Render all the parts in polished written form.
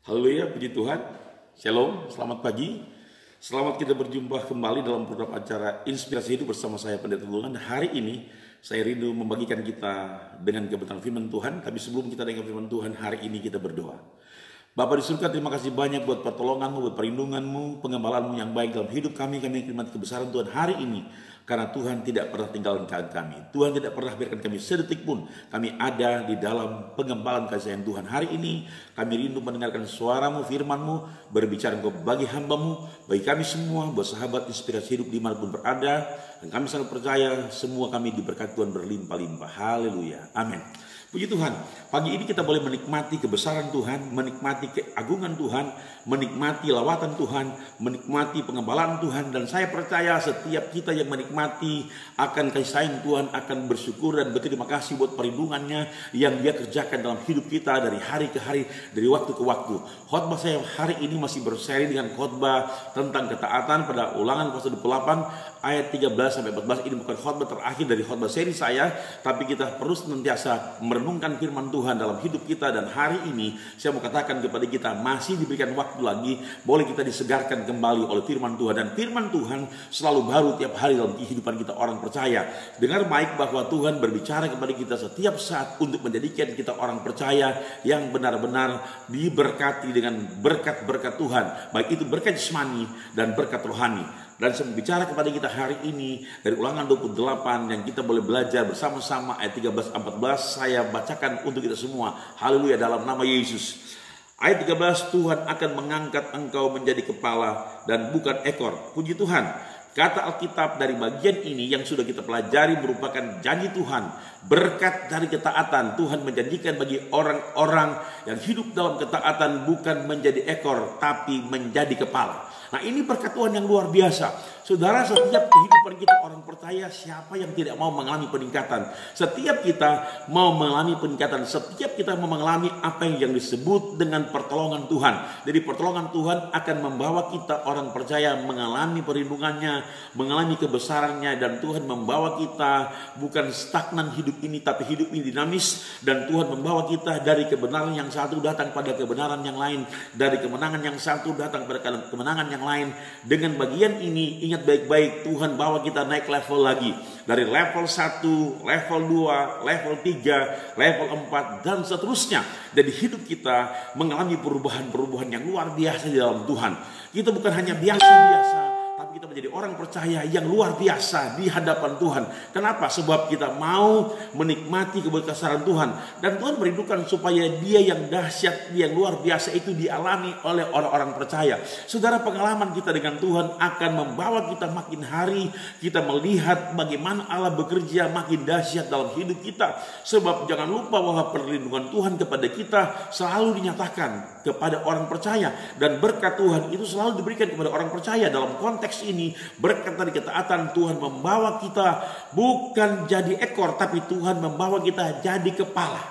Haleluya, puji Tuhan. Shalom, selamat pagi. Selamat kita berjumpa kembali dalam program acara Inspirasi Hidup bersama saya Pendeta Tulungan. Hari ini saya rindu membagikan kita dengan kebenaran firman Tuhan. Tapi sebelum kita dengar firman Tuhan, hari ini kita berdoa. Bapa di surga, terima kasih banyak buat pertolongan-Mu, buat perlindungan-Mu, pengembalaan-Mu yang baik dalam hidup kami. Kami nikmati kebesaran Tuhan hari ini. Karena Tuhan tidak pernah tinggalkan kami. Tuhan tidak pernah biarkan kami sedetik pun. Kami ada di dalam pengembalaan kasih sayang Tuhan. Hari ini kami rindu mendengarkan suara-Mu, firman-Mu, berbicara Engkau bagi hamba-Mu, bagi kami semua, buat sahabat inspirasi hidup dimanapun berada. Dan kami sangat percaya semua kami diberkati Tuhan berlimpah-limpah. Haleluya. Amin. Puji Tuhan, pagi ini kita boleh menikmati kebesaran Tuhan, menikmati keagungan Tuhan, menikmati lawatan Tuhan, menikmati pengembalaan Tuhan. Dan saya percaya setiap kita yang menikmati akan kasih sayang Tuhan akan bersyukur dan berterima kasih buat perlindungannya yang Dia kerjakan dalam hidup kita dari hari ke hari, dari waktu ke waktu. Khotbah saya hari ini masih berseri dengan khotbah tentang ketaatan pada Ulangan pasal 28 ayat 13-14. Ini bukan khotbah terakhir dari khotbah seri saya, tapi kita perlu senantiasa merenungkan firman Tuhan dalam hidup kita. Dan hari ini saya mau katakan kepada kita, masih diberikan waktu lagi, boleh kita disegarkan kembali oleh firman Tuhan. Dan firman Tuhan selalu baru tiap hari dalam kehidupan kita orang percaya. Dengar baik bahwa Tuhan berbicara kepada kita setiap saat untuk menjadikan kita orang percaya yang benar-benar diberkati dengan berkat-berkat Tuhan, baik itu berkat jasmani dan berkat rohani. Dan saya bicara kepada kita hari ini dari Ulangan 28 yang kita boleh belajar bersama-sama ayat 13-14. Saya bacakan untuk kita semua. Haleluya, dalam nama Yesus. Ayat 13, Tuhan akan mengangkat engkau menjadi kepala dan bukan ekor. Puji Tuhan. Kata Alkitab dari bagian ini yang sudah kita pelajari merupakan janji Tuhan. Berkat dari ketaatan, Tuhan menjanjikan bagi orang-orang yang hidup dalam ketaatan bukan menjadi ekor tapi menjadi kepala. Nah, ini berkat Tuhan yang luar biasa. Saudara, setiap kehidupan kita orang percaya, siapa yang tidak mau mengalami peningkatan? Setiap kita mau mengalami peningkatan, setiap kita mau mengalami apa yang disebut dengan pertolongan Tuhan. Jadi pertolongan Tuhan akan membawa kita orang percaya mengalami perlindungannya, mengalami kebesarannya. Dan Tuhan membawa kita bukan stagnan hidup ini, tapi hidup ini dinamis. Dan Tuhan membawa kita dari kebenaran yang satu datang pada kebenaran yang lain, dari kemenangan yang satu datang pada kemenangan yang lain. Dengan bagian ini, ingat baik-baik, Tuhan bawa kita naik level lagi. Dari level 1, level 2, level 3, level 4, dan seterusnya. Jadi hidup kita mengalami perubahan-perubahan yang luar biasa di dalam Tuhan. Kita bukan hanya biasa-biasa, tapi kita menjadi orang percaya yang luar biasa di hadapan Tuhan. Kenapa? Sebab kita mau menikmati kebesaran Tuhan. Dan Tuhan merindukan supaya Dia yang dahsyat, Dia yang luar biasa itu dialami oleh orang-orang percaya. Saudara, pengalaman kita dengan Tuhan akan membawa kita makin hari kita melihat bagaimana Allah bekerja makin dahsyat dalam hidup kita. Sebab jangan lupa bahwa perlindungan Tuhan kepada kita selalu dinyatakan kepada orang percaya. Dan berkat Tuhan itu selalu diberikan kepada orang percaya. Dalam konteks ini, berkat dari ketaatan, Tuhan membawa kita bukan jadi ekor, tapi Tuhan membawa kita jadi kepala.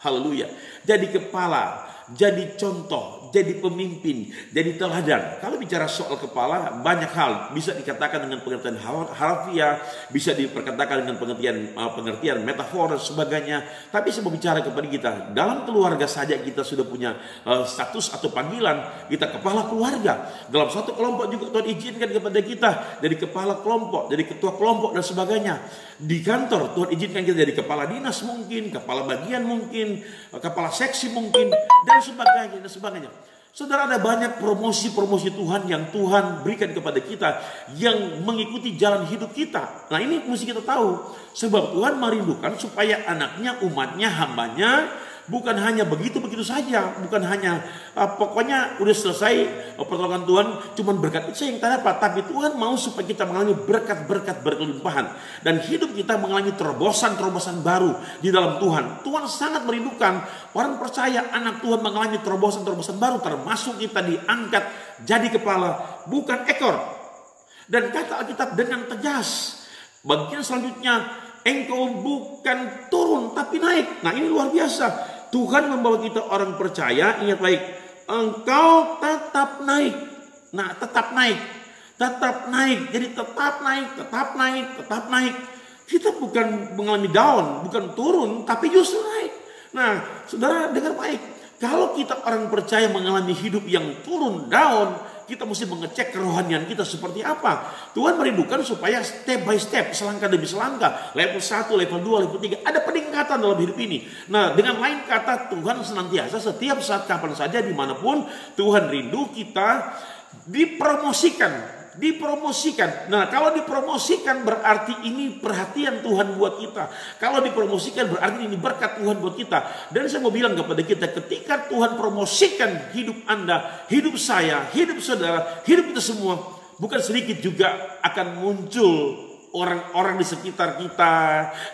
Haleluya. Jadi kepala, jadi contoh, jadi pemimpin, jadi teladan. Kalau bicara soal kepala, banyak hal bisa dikatakan dengan pengertian harfiah, bisa diperkatakan dengan pengertian metafor dan sebagainya. Tapi saya mau bicara kepada kita, dalam keluarga saja kita sudah punya status atau panggilan, kita kepala keluarga. Dalam satu kelompok juga Tuhan izinkan kepada kita jadi kepala kelompok, jadi ketua kelompok dan sebagainya. Di kantor Tuhan izinkan kita jadi kepala dinas mungkin, kepala bagian mungkin, kepala seksi mungkin, dan sebagainya. Saudara, ada banyak promosi-promosi Tuhan yang Tuhan berikan kepada kita yang mengikuti jalan hidup kita. Nah, ini mesti kita tahu. Sebab Tuhan merindukan supaya anaknya, umatnya, hambanya bukan hanya begitu-begitu saja. Bukan hanya pokoknya udah selesai pertolongan Tuhan, cuman berkat itu yang kita dapat. Tapi Tuhan mau supaya kita mengalami berkat-berkat berkelimpahan. Dan hidup kita mengalami terobosan-terobosan baru di dalam Tuhan. Tuhan sangat merindukan orang percaya, anak Tuhan mengalami terobosan-terobosan baru. Termasuk kita diangkat jadi kepala, bukan ekor. Dan kata Alkitab dengan tegas, bagian selanjutnya, engkau bukan turun tapi naik. Nah, ini luar biasa. Tuhan membawa kita orang percaya, ingat baik, engkau tetap naik. Nah, tetap naik. Jadi tetap naik. Kita bukan mengalami down, bukan turun, tapi justru naik. Nah, saudara dengar baik. Kalau kita orang percaya mengalami hidup yang turun down, kita mesti mengecek kerohanian kita seperti apa. Tuhan merindukan supaya step by step, selangkah demi selangkah, level 1, level 2, level 3, ada peningkatan dalam hidup ini. Nah, dengan lain kata, Tuhan senantiasa setiap saat kapan saja dimanapun Tuhan rindu kita dipromosikan. Nah, kalau dipromosikan berarti ini perhatian Tuhan buat kita. Kalau dipromosikan berarti ini berkat Tuhan buat kita. Dan saya mau bilang kepada kita, ketika Tuhan promosikan hidup Anda, hidup saya, hidup saudara, hidup kita semua, bukan sedikit juga akan muncul orang-orang di sekitar kita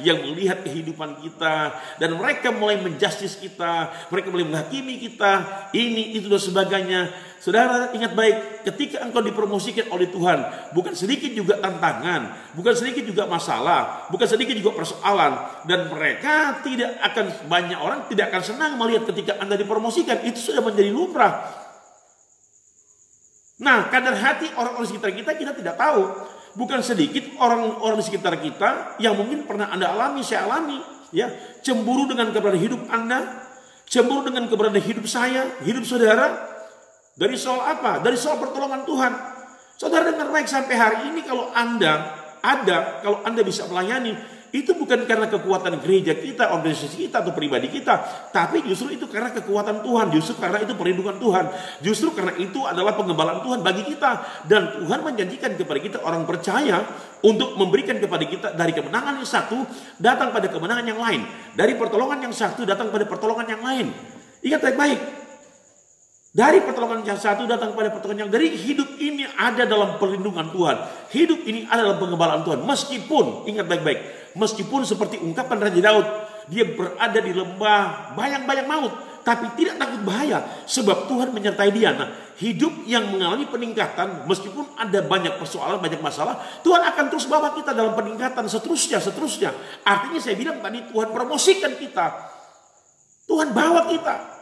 yang melihat kehidupan kita, dan mereka mulai menjustis kita, mereka mulai menghakimi kita, ini, itu, dan sebagainya. Saudara, ingat baik, ketika engkau dipromosikan oleh Tuhan, bukan sedikit juga tantangan, bukan sedikit juga masalah, bukan sedikit juga persoalan, dan mereka tidak akan, banyak orang tidak akan senang melihat ketika Anda dipromosikan. Itu sudah menjadi lumrah. Nah, kadar hati orang-orang sekitar kita tidak tahu. Bukan sedikit orang-orang di sekitar kita yang mungkin pernah Anda alami, saya alami, ya, cemburu dengan keberadaan hidup Anda, cemburu dengan keberadaan hidup saya, hidup saudara. Dari soal apa? Dari soal pertolongan Tuhan. Saudara dengar baik, sampai hari ini kalau Anda bisa melayani, itu bukan karena kekuatan gereja kita, organisasi kita, atau pribadi kita, tapi justru itu karena kekuatan Tuhan, justru karena itu perlindungan Tuhan, justru karena itu adalah pengembalaan Tuhan bagi kita. Dan Tuhan menjanjikan kepada kita orang percaya untuk memberikan kepada kita dari kemenangan yang satu datang pada kemenangan yang lain, dari pertolongan yang satu datang pada pertolongan yang lain. Ingat baik-baik, dari pertolongan yang satu datang pada pertolongan yang, dari hidup ini ada dalam perlindungan Tuhan, hidup ini ada dalam pengembalaan Tuhan. Meskipun, ingat baik-baik, meskipun seperti ungkapan Raja Daud, dia berada di lembah bayang-bayang maut, tapi tidak takut bahaya, sebab Tuhan menyertai dia. Nah, hidup yang mengalami peningkatan, meskipun ada banyak persoalan, banyak masalah, Tuhan akan terus bawa kita dalam peningkatan seterusnya. Artinya saya bilang tadi, Tuhan promosikan kita, Tuhan bawa kita,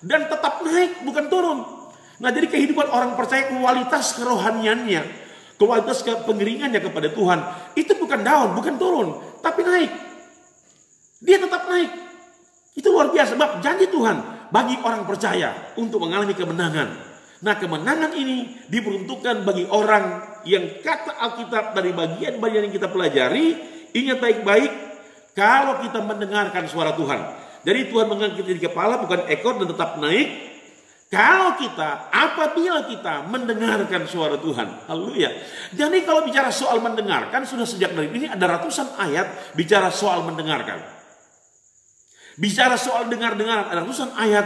dan tetap naik, bukan turun. Nah, jadi kehidupan orang percaya, kualitas kerohaniannya, kualitas pengeringannya kepada Tuhan, itu bukan down, bukan turun, tapi naik. Dia tetap naik. Itu luar biasa, sebab janji Tuhan bagi orang percaya untuk mengalami kemenangan. Nah, kemenangan ini diperuntukkan bagi orang yang, kata Alkitab dari bagian-bagian yang kita pelajari, ingat baik-baik, kalau kita mendengarkan suara Tuhan. Jadi Tuhan mengangkat di kepala, bukan ekor, dan tetap naik. Kalau kita, apabila kita mendengarkan suara Tuhan. Haleluya. Jadi kalau bicara soal mendengarkan, sudah sejak dari ini ada ratusan ayat bicara soal mendengarkan. Bicara soal dengar-dengaran, ada ratusan ayat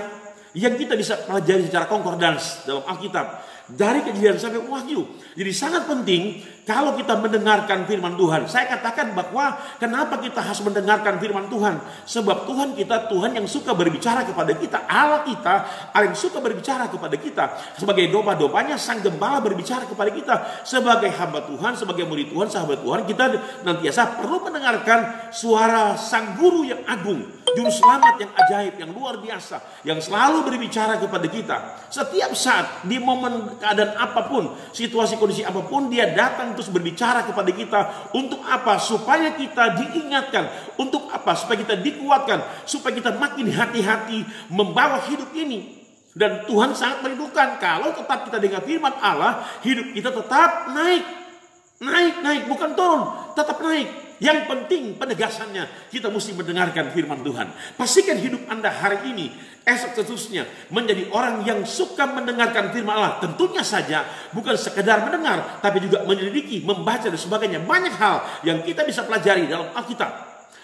yang kita bisa pelajari secara konkordans dalam Alkitab. Dari Kejadian sampai Wahyu. Jadi sangat penting kalau kita mendengarkan firman Tuhan. Saya katakan bahwa kenapa kita harus mendengarkan firman Tuhan. Sebab Tuhan kita, Tuhan yang suka berbicara kepada kita. Allah kita, Allah yang suka berbicara kepada kita. Sebagai domba-dombanya, Sang Gembala berbicara kepada kita. Sebagai hamba Tuhan, sebagai murid Tuhan, sahabat Tuhan, kita nantiasa perlu mendengarkan suara Sang Guru yang agung, Juru Selamat yang ajaib, yang luar biasa, yang selalu berbicara kepada kita. Setiap saat, di momen keadaan apapun, situasi kondisi apapun, dia datang terus berbicara kepada kita. Untuk apa? Supaya kita diingatkan. Untuk apa? Supaya kita dikuatkan, supaya kita makin hati-hati membawa hidup ini. Dan Tuhan sangat merindukan kalau tetap kita dengar firman Allah, hidup kita tetap naik, bukan turun, tetap naik. Yang penting penegasannya, kita mesti mendengarkan firman Tuhan. Pastikan hidup Anda hari ini, esok seterusnya, menjadi orang yang suka mendengarkan firman Allah. Tentunya saja bukan sekedar mendengar, tapi juga menyelidiki, membaca, dan sebagainya. Banyak hal yang kita bisa pelajari dalam Alkitab.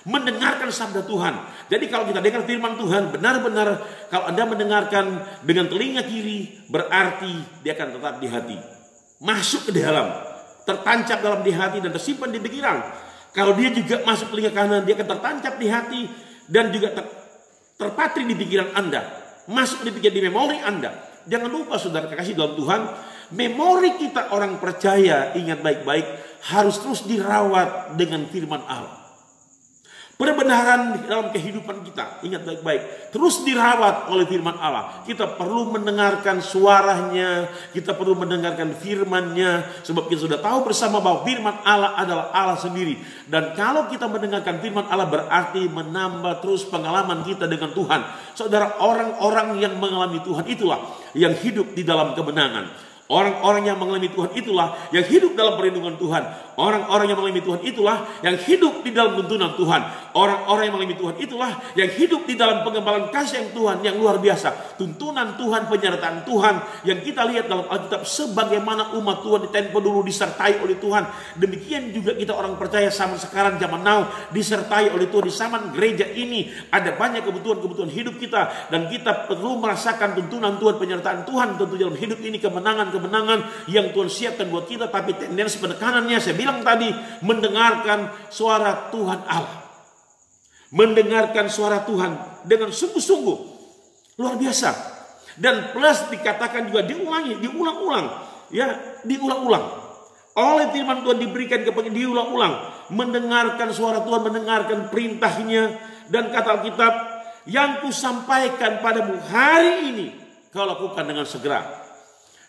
Mendengarkan sabda Tuhan. Jadi kalau kita dengar firman Tuhan, benar-benar kalau Anda mendengarkan dengan telinga kiri, berarti dia akan tetap di hati. Masuk ke dalam, tertancap dalam di hati, dan tersimpan di pikiran. Kalau dia juga masuk telinga kanan, dia akan tertancap di hati dan juga terpatri di pikiran Anda. Masuk di pikiran, di memori Anda. Jangan lupa saudara kekasih dalam Tuhan, memori kita orang percaya, ingat baik-baik, harus terus dirawat dengan firman Allah. Perbenaran dalam kehidupan kita, ingat baik-baik, terus dirawat oleh firman Allah. Kita perlu mendengarkan suaranya, kita perlu mendengarkan firman-Nya, sebab kita sudah tahu bersama bahwa firman Allah adalah Allah sendiri. Dan kalau kita mendengarkan firman Allah berarti menambah terus pengalaman kita dengan Tuhan. Saudara, orang-orang yang mengalami Tuhan itulah yang hidup di dalam kemenangan. Orang-orang yang mengalami Tuhan itulah yang hidup dalam perlindungan Tuhan. Orang-orang yang mengalami Tuhan itulah yang hidup di dalam tuntunan Tuhan. Orang-orang yang mengalami Tuhan itulah yang hidup di dalam pengembalaan kasih yang Tuhan yang luar biasa. Tuntunan Tuhan, penyertaan Tuhan yang kita lihat dalam Alkitab, sebagaimana umat Tuhan di tempo dulu disertai oleh Tuhan. Demikian juga kita orang percaya zaman sekarang, zaman now, disertai oleh Tuhan. Di zaman gereja ini ada banyak kebutuhan-kebutuhan hidup kita, dan kita perlu merasakan tuntunan Tuhan, penyertaan Tuhan tentu dalam hidup ini, kemenangan yang Tuhan siapkan buat kita. Tapi tendensi penekanannya, saya bilang tadi, mendengarkan suara Tuhan Allah, mendengarkan suara Tuhan dengan sungguh-sungguh, luar biasa. Dan plus dikatakan juga diulangi, diulang-ulang, ya, diulang-ulang. Oleh firman Tuhan diberikan kepada diulang-ulang, mendengarkan suara Tuhan, mendengarkan perintahnya. Dan kata Alkitab, yang kusampaikan padamu hari ini kau lakukan dengan segera.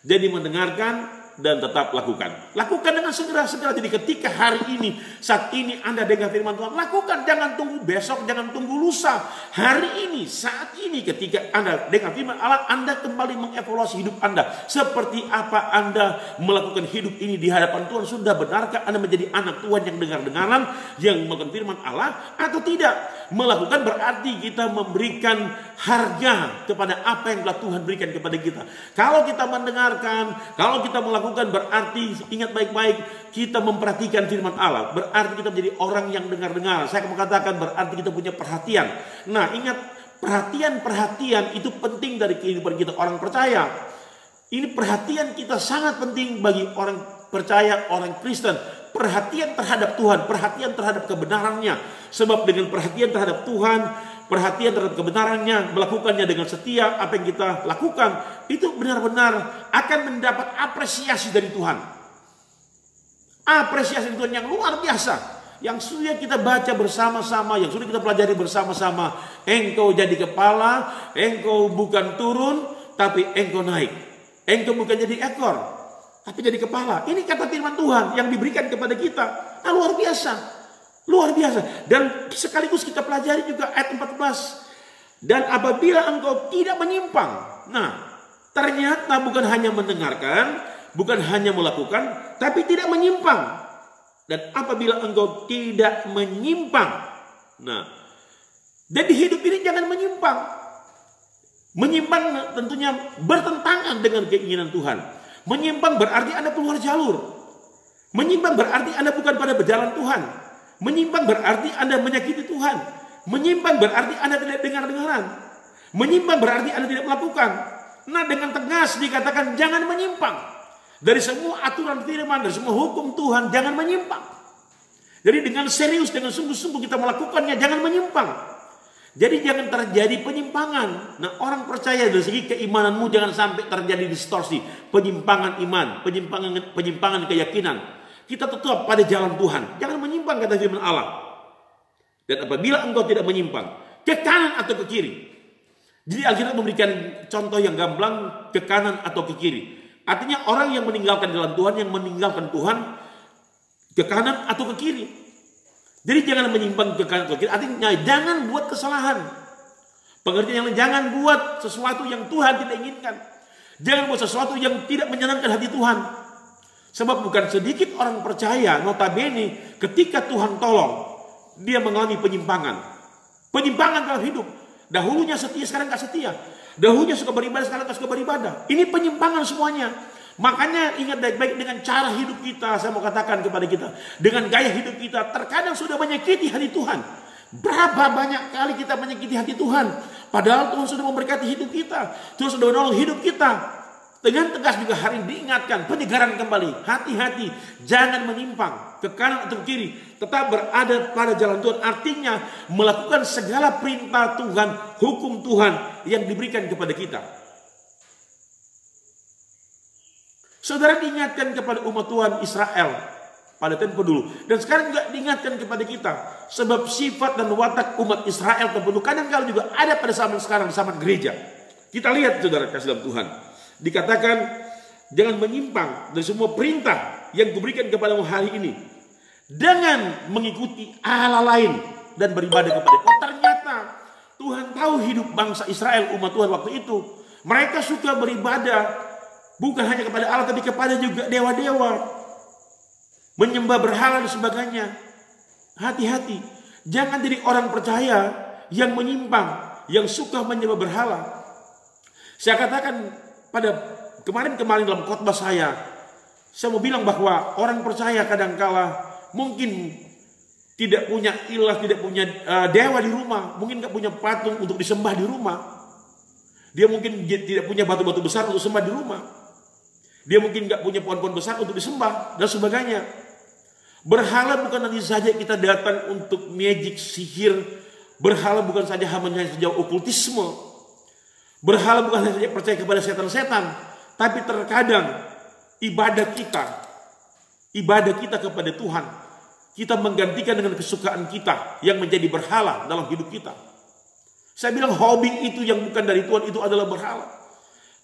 Jadi mendengarkan dan tetap lakukan. Lakukan dengan segera-segera. Jadi ketika hari ini, saat ini Anda dengar firman Tuhan, lakukan. Jangan tunggu besok, jangan tunggu lusa. Hari ini, saat ini ketika Anda dengar firman Allah, Anda kembali mengevaluasi hidup Anda. Seperti apa Anda melakukan hidup ini di hadapan Tuhan. Sudah benarkah Anda menjadi anak Tuhan yang dengar-dengaran, yang melakukan firman Allah, atau tidak? Melakukan berarti kita memberikan harga kepada apa yang telah Tuhan berikan kepada kita. Kalau kita mendengarkan, kalau kita melakukan, berarti ingat baik-baik, kita memperhatikan firman Allah. Berarti kita menjadi orang yang dengar-dengar. Saya akan mengatakan berarti kita punya perhatian. Nah, ingat, perhatian itu penting dari kehidupan kita orang percaya. Ini perhatian kita sangat penting bagi orang percaya, orang Kristen. Perhatian terhadap Tuhan, perhatian terhadap kebenarannya. Sebab dengan perhatian terhadap Tuhan, perhatian terhadap kebenarannya, melakukannya dengan setia, apa yang kita lakukan itu benar-benar akan mendapat apresiasi dari Tuhan. Apresiasi dari Tuhan yang luar biasa, yang sudah kita baca bersama-sama, yang sudah kita pelajari bersama-sama. Engkau jadi kepala, engkau bukan turun, tapi engkau naik. Engkau bukan jadi ekor, tapi jadi kepala. Ini kata firman Tuhan yang diberikan kepada kita. Nah, luar biasa. Luar biasa. Dan sekaligus kita pelajari juga ayat 14. Dan apabila engkau tidak menyimpang. Nah, ternyata bukan hanya mendengarkan, bukan hanya melakukan, tapi tidak menyimpang. Dan apabila engkau tidak menyimpang. Nah, jadi hidup ini jangan menyimpang. Menyimpang tentunya bertentangan dengan keinginan Tuhan. Menyimpang berarti Anda keluar jalur. Menyimpang berarti Anda bukan pada berjalan Tuhan. Menyimpang berarti Anda menyakiti Tuhan. Menyimpang berarti Anda tidak dengar-dengaran. Menyimpang berarti Anda tidak melakukan. Nah, dengan tegas dikatakan jangan menyimpang. Dari semua aturan firman, dari semua hukum Tuhan, jangan menyimpang. Jadi dengan serius, dengan sungguh-sungguh kita melakukannya, jangan menyimpang. Jadi jangan terjadi penyimpangan. Nah, orang percaya dari segi keimananmu jangan sampai terjadi distorsi, penyimpangan iman, penyimpangan keyakinan. Kita tetap pada jalan Tuhan. Jangan menyimpang, kata firman Allah. Dan apabila engkau tidak menyimpang ke kanan atau ke kiri. Jadi Alkitab memberikan contoh yang gamblang, ke kanan atau ke kiri. Artinya orang yang meninggalkan jalan Tuhan, yang meninggalkan Tuhan ke kanan atau ke kiri. Jadi jangan menyimpang ke kanan atau ke kiri. Artinya jangan buat kesalahan. Pengertian yang lain, jangan buat sesuatu yang Tuhan tidak inginkan. Jangan buat sesuatu yang tidak menyenangkan hati Tuhan. Sebab bukan sedikit orang percaya, notabene ketika Tuhan tolong, dia mengalami penyimpangan. Penyimpangan dalam hidup. Dahulunya setia, sekarang gak setia. Dahulunya suka beribadah, sekarang gak suka beribadah. Ini penyimpangan semuanya. Makanya ingat baik-baik dengan cara hidup kita. Saya mau katakan kepada kita, dengan gaya hidup kita, terkadang sudah menyakiti hati Tuhan. Berapa banyak kali kita menyakiti hati Tuhan. Padahal Tuhan sudah memberkati hidup kita. Tuhan sudah menolong hidup kita. Dengan tegas juga hari ini diingatkan, penyegaran kembali. Hati-hati, jangan menyimpang ke kanan atau ke kiri. Tetap berada pada jalan Tuhan. Artinya melakukan segala perintah Tuhan, hukum Tuhan yang diberikan kepada kita. Saudara diingatkan kepada umat Tuhan Israel. pada tempo dulu. Dan sekarang juga diingatkan kepada kita. Sebab sifat dan watak umat Israel tempo dulu kadang-kala juga ada pada zaman sekarang, zaman gereja. Kita lihat saudara kasih dalam Tuhan. Dikatakan jangan menyimpang dari semua perintah yang kuberikan kepadamu hari ini. Dengan mengikuti Allah lain dan beribadah kepada. Oh ternyata Tuhan tahu hidup bangsa Israel, umat Tuhan waktu itu. Mereka suka beribadah bukan hanya kepada Allah tapi kepada juga dewa-dewa. Menyembah berhala dan sebagainya. Hati-hati. Jangan jadi orang percaya yang menyimpang, yang suka menyembah berhala. Saya katakan pada kemarin-kemarin dalam khotbah saya mau bilang bahwa orang percaya kadangkala mungkin tidak punya ilah, tidak punya dewa di rumah, mungkin tidak punya patung untuk disembah di rumah. Dia mungkin tidak punya batu-batu besar untuk sembah di rumah. Dia mungkin nggak punya pohon-pohon besar untuk disembah dan sebagainya. Berhala bukan nanti saja kita datang untuk magic, sihir. Berhala bukan saja hanya saja okultisme. Berhala bukan hanya saja percaya kepada setan-setan, tapi terkadang ibadah kita kepada Tuhan, kita menggantikan dengan kesukaan kita yang menjadi berhala dalam hidup kita. Saya bilang hobi itu yang bukan dari Tuhan itu adalah berhala.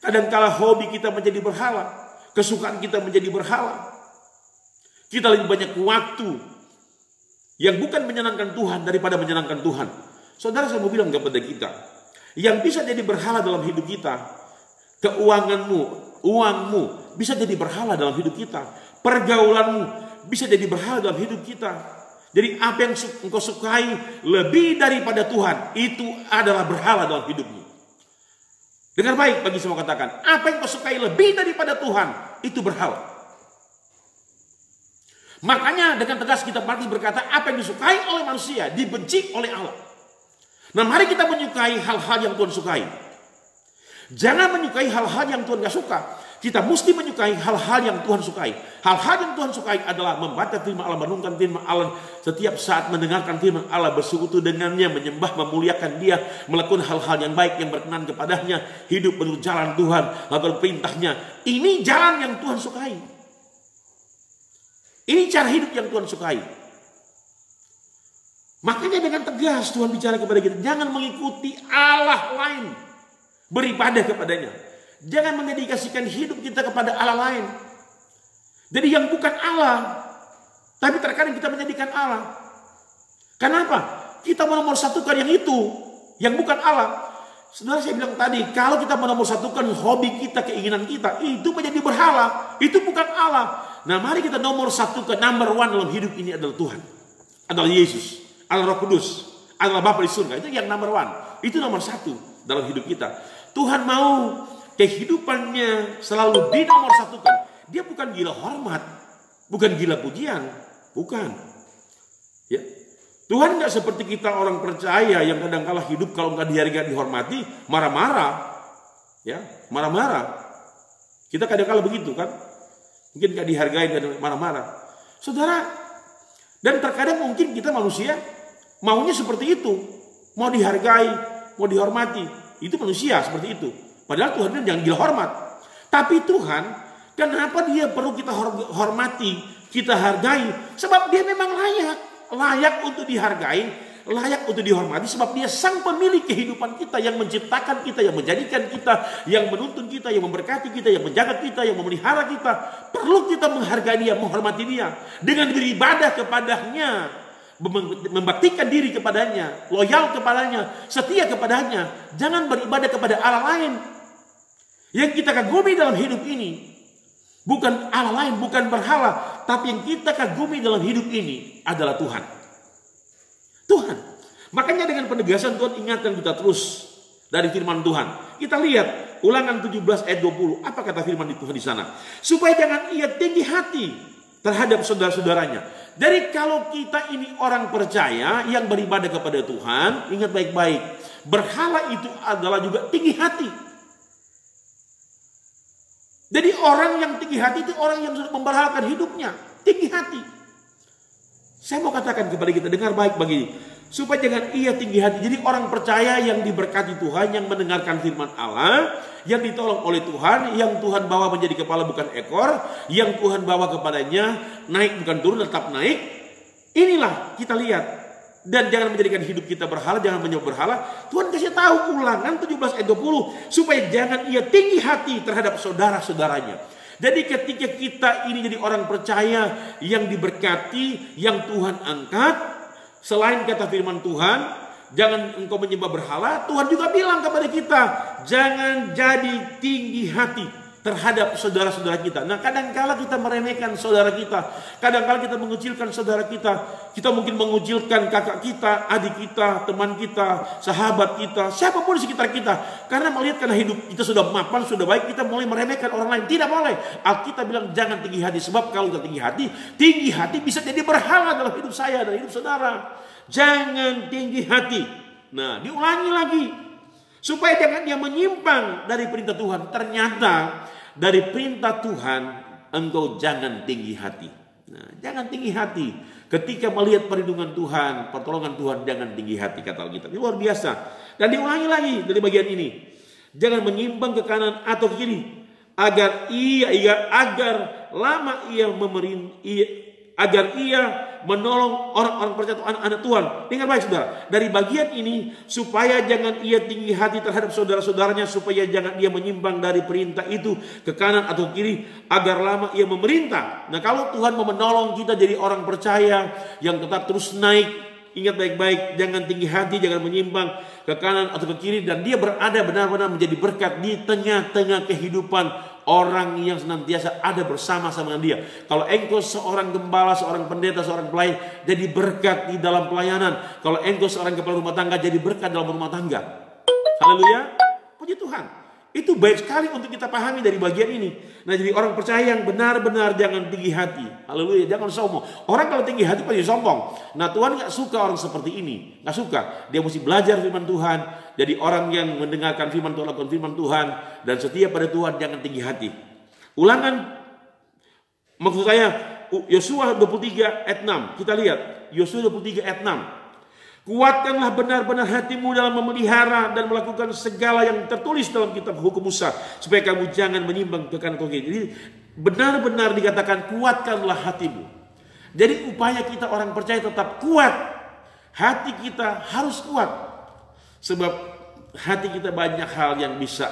Kadangkala hobi kita menjadi berhala, kesukaan kita menjadi berhala. Kita lebih banyak waktu yang bukan menyenangkan Tuhan daripada menyenangkan Tuhan. Saudara, saya mau bilang kepada kita, yang bisa jadi berhala dalam hidup kita, keuanganmu, uangmu bisa jadi berhala dalam hidup kita. Pergaulanmu bisa jadi berhala dalam hidup kita. Jadi apa yang engkau sukai lebih daripada Tuhan, itu adalah berhala dalam hidupmu. Dengar baik bagi semua, katakan, apa yang engkau sukai lebih daripada Tuhan, itu berhala. Makanya dengan tegas kita berkata, apa yang disukai oleh manusia dibenci oleh Allah. Nah, mari kita menyukai hal-hal yang Tuhan sukai. Jangan menyukai hal-hal yang Tuhan gak suka. Kita mesti menyukai hal-hal yang Tuhan sukai. Hal-hal yang Tuhan sukai adalah membaca firman Allah, merenungkan firman Allah, setiap saat mendengarkan firman Allah, bersekutu dengannya, menyembah, memuliakan Dia, melakukan hal-hal yang baik yang berkenan kepadanya, hidup menurut jalan Tuhan, lakukan perintahnya. Ini jalan yang Tuhan sukai. Ini cara hidup yang Tuhan sukai. Makanya dengan tegas Tuhan bicara kepada kita, jangan mengikuti Allah lain, beribadah kepadanya. Jangan mendedikasikan hidup kita kepada Allah lain. Jadi yang bukan Allah, tapi terkadang kita menjadikan Allah. Kenapa? Kita menomor satukan yang itu, yang bukan Allah. Saudara, saya bilang tadi, kalau kita menomor satukan hobi kita, keinginan kita, itu menjadi berhala, itu bukan Allah. Nah, mari kita nomor satukan, number one dalam hidup ini adalah Tuhan, adalah Yesus, adalah Roh Kudus, adalah Bapa di surga. Itu yang number one, itu nomor satu dalam hidup kita. Tuhan mau kehidupannya selalu dinomor satukan. Dia bukan gila hormat, bukan gila pujian, bukan. Ya, Tuhan nggak seperti kita orang percaya yang kadang-kala hidup kalau nggak dihargai, dihormati, marah-marah, ya, marah-marah. Kita kadang-kala begitu kan? Mungkin gak dihargai dan marah-marah. Saudara, dan terkadang mungkin kita manusia maunya seperti itu. Mau dihargai, mau dihormati. Itu manusia seperti itu. Padahal Tuhan bilang jangan gila hormat. Tapi Tuhan, kenapa Dia perlu kita hormati, kita hargai? Sebab Dia memang layak. Layak untuk dihargai, layak untuk dihormati. Sebab Dia sang pemilik kehidupan kita, yang menciptakan kita, yang menjadikan kita, yang menuntun kita, yang memberkati kita, yang menjaga kita, yang memelihara kita. Perlu kita menghargai Dia, menghormati Dia. Dengan beribadah kepadanya, membaktikan diri kepadanya, loyal kepadanya, setia kepadanya. Jangan beribadah kepada Allah lain. Yang kita kagumi dalam hidup ini bukan Allah lain, bukan berhala, tapi yang kita kagumi dalam hidup ini adalah Tuhan. Tuhan. Makanya dengan penegasan Tuhan ingatkan kita terus dari firman Tuhan. Kita lihat Ulangan 17 ayat 20. Apa kata firman Tuhan di sana? Supaya jangan ia tinggi hati terhadap saudara-saudaranya. Jadi kalau kita ini orang percaya yang beribadah kepada Tuhan, ingat baik-baik, berhala itu adalah juga tinggi hati. Jadi orang yang tinggi hati itu orang yang sudah memberhalakan hidupnya, tinggi hati. Saya mau katakan kepada kita, dengar baik bagi supaya jangan ia tinggi hati. Jadi orang percaya yang diberkati Tuhan, yang mendengarkan firman Allah, yang ditolong oleh Tuhan, yang Tuhan bawa menjadi kepala bukan ekor, yang Tuhan bawa kepadanya naik bukan turun, tetap naik. Inilah kita lihat. Dan jangan menjadikan hidup kita berhala, jangan menyembah berhala. Tuhan kasih tahu Ulangan 17 ayat 20 supaya jangan ia tinggi hati terhadap saudara-saudaranya. Jadi ketika kita ini jadi orang percaya yang diberkati, yang Tuhan angkat, selain kata firman Tuhan, jangan engkau menyembah berhala, Tuhan juga bilang kepada kita, jangan jadi tinggi hati terhadap saudara-saudara kita. Nah, kadang-kala kita meremehkan saudara kita, kadang-kala kita mengucilkan saudara kita mungkin mengucilkan kakak kita, adik kita, teman kita, sahabat kita, siapapun di sekitar kita. Karena melihat karena hidup kita sudah mapan, sudah baik, kita mulai meremehkan orang lain. Tidak boleh. Alkitab bilang jangan tinggi hati, sebab kalau kita tinggi hati bisa jadi berhala dalam hidup saya dan hidup saudara. Jangan tinggi hati. Nah, diulangi lagi. Supaya jangan dia menyimpang dari perintah Tuhan. Ternyata dari perintah Tuhan engkau jangan tinggi hati. Nah, jangan tinggi hati. Ketika melihat perlindungan Tuhan, pertolongan Tuhan, jangan tinggi hati kata Alkitab. Ini luar biasa. Dan diulangi lagi dari bagian ini. Jangan menyimpang ke kanan atau ke kiri. Agar lama ia agar ia menolong orang-orang percaya anak Tuhan. Dengar baik saudara, dari bagian ini supaya jangan ia tinggi hati terhadap saudara-saudaranya, supaya jangan ia menyimpang dari perintah itu ke kanan atau kiri, agar lama ia memerintah. Nah, kalau Tuhan mau menolong kita jadi orang percaya yang tetap terus naik, ingat baik-baik, jangan tinggi hati, jangan menyimpang ke kanan atau ke kiri, dan dia berada benar-benar menjadi berkat di tengah-tengah kehidupan orang yang senantiasa ada bersama-sama dengan dia. Kalau engkau seorang gembala, seorang pendeta, seorang pelayan, jadi berkat di dalam pelayanan. Kalau engkau seorang kepala rumah tangga, jadi berkat dalam rumah tangga. Haleluya, puji Tuhan. Itu baik sekali untuk kita pahami dari bagian ini. Nah, jadi orang percaya yang benar-benar jangan tinggi hati. Haleluya, jangan sombong. Orang kalau tinggi hati pasti sombong. Nah, Tuhan gak suka orang seperti ini. Gak suka. Dia mesti belajar firman Tuhan. Jadi orang yang mendengarkan firman Tuhan, lakukan firman Tuhan, dan setia pada Tuhan, jangan tinggi hati. Ulangan, maksud saya Yosua 23 ayat 6. Kita lihat Yosua 23 ayat 6. Kuatkanlah benar-benar hatimu dalam memelihara dan melakukan segala yang tertulis dalam kitab hukum Musa, supaya kamu jangan menyimpang ke kanan atau kiri. Jadi benar-benar dikatakan kuatkanlah hatimu. Jadi upaya kita orang percaya tetap kuat. Hati kita harus kuat. Sebab hati kita banyak hal yang bisa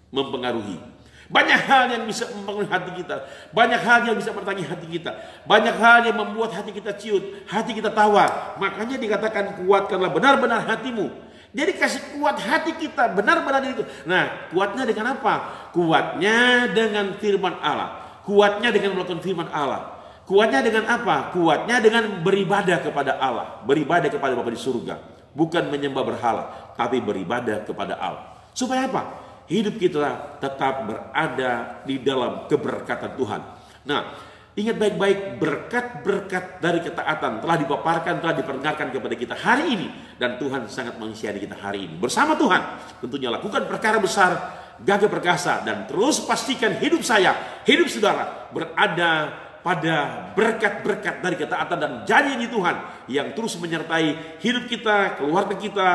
mempengaruhi. Banyak hal yang bisa mempengaruhi hati kita. Banyak hal yang bisa bertanya hati kita. Banyak hal yang membuat hati kita ciut, hati kita tawar. Makanya dikatakan kuatkanlah benar-benar hatimu. Jadi kasih kuat hati kita benar-benar itu. Nah, kuatnya dengan apa? Kuatnya dengan firman Allah. Kuatnya dengan melakukan firman Allah. Kuatnya dengan apa? Kuatnya dengan beribadah kepada Allah. Beribadah kepada Bapa di surga. Bukan menyembah berhala, tapi beribadah kepada Allah. Supaya apa? Hidup kita tetap berada di dalam keberkatan Tuhan. Nah, ingat baik-baik, berkat-berkat dari ketaatan telah dipaparkan, telah diperdengarkan kepada kita hari ini. Dan Tuhan sangat mengasihani kita hari ini. Bersama Tuhan, tentunya lakukan perkara besar, gagah perkasa, dan terus pastikan hidup saya, hidup saudara berada pada berkat-berkat dari ketaatan dan janji Tuhan yang terus menyertai hidup kita, keluarga kita,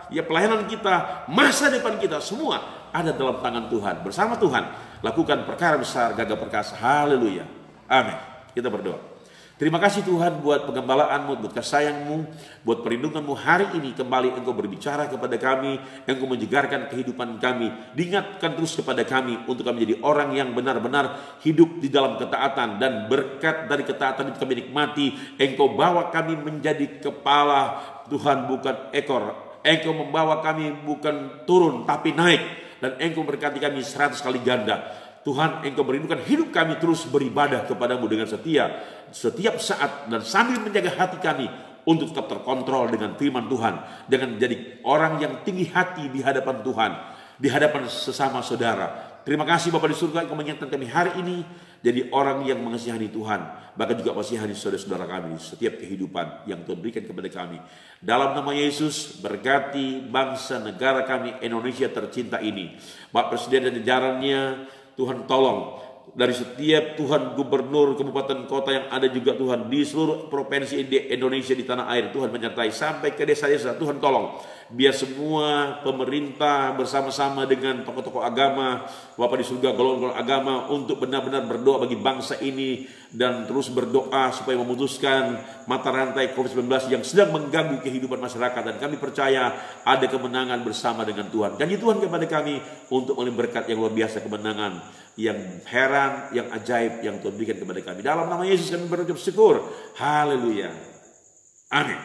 ya pelayanan kita, masa depan kita, semua ada dalam tangan Tuhan. Bersama Tuhan lakukan perkara besar, gagah perkasa. Haleluya, amin. Kita berdoa. Terima kasih Tuhan buat penggembalaanmu, buat kasih sayangmu, buat perlindunganmu. Hari ini kembali Engkau berbicara kepada kami, Engkau menjegarkan kehidupan kami. Diingatkan terus kepada kami untuk kami menjadi orang yang benar-benar hidup di dalam ketaatan, dan berkat dari ketaatan itu kami nikmati. Engkau bawa kami menjadi kepala Tuhan, bukan ekor. Engkau membawa kami bukan turun tapi naik. Dan Engkau berkati kami 100 kali ganda. Tuhan, Engkau merindukan hidup kami terus beribadah kepadamu dengan setia setiap saat, dan sambil menjaga hati kami untuk tetap terkontrol dengan firman Tuhan, dengan menjadi orang yang tinggi hati di hadapan Tuhan, di hadapan sesama saudara. Terima kasih Bapa di surga, Engkau mengingatkan kami hari ini jadi orang yang mengasihani Tuhan, bahkan juga mengasihani saudara-saudara kami di setiap kehidupan yang Tuhan berikan kepada kami. Dalam nama Yesus, berkati bangsa negara kami Indonesia tercinta ini. Bapak Presiden dan jajarannya, Tuhan tolong dari setiap Tuhan gubernur kabupaten kota yang ada juga Tuhan di seluruh provinsi di Indonesia, di tanah air, Tuhan menyertai sampai ke desa-desa. Tuhan tolong biar semua pemerintah bersama-sama dengan tokoh-tokoh agama, Bapak di surga, golongan-golongan agama, untuk benar-benar berdoa bagi bangsa ini dan terus berdoa supaya memutuskan mata rantai COVID-19 yang sedang mengganggu kehidupan masyarakat. Dan kami percaya ada kemenangan bersama dengan Tuhan. Janji Tuhan kepada kami untuk memberi berkat yang luar biasa, kemenangan yang heran, yang ajaib yang Tuhan berikan kepada kami. Dalam nama Yesus kami berucap syukur. Haleluya. Amin.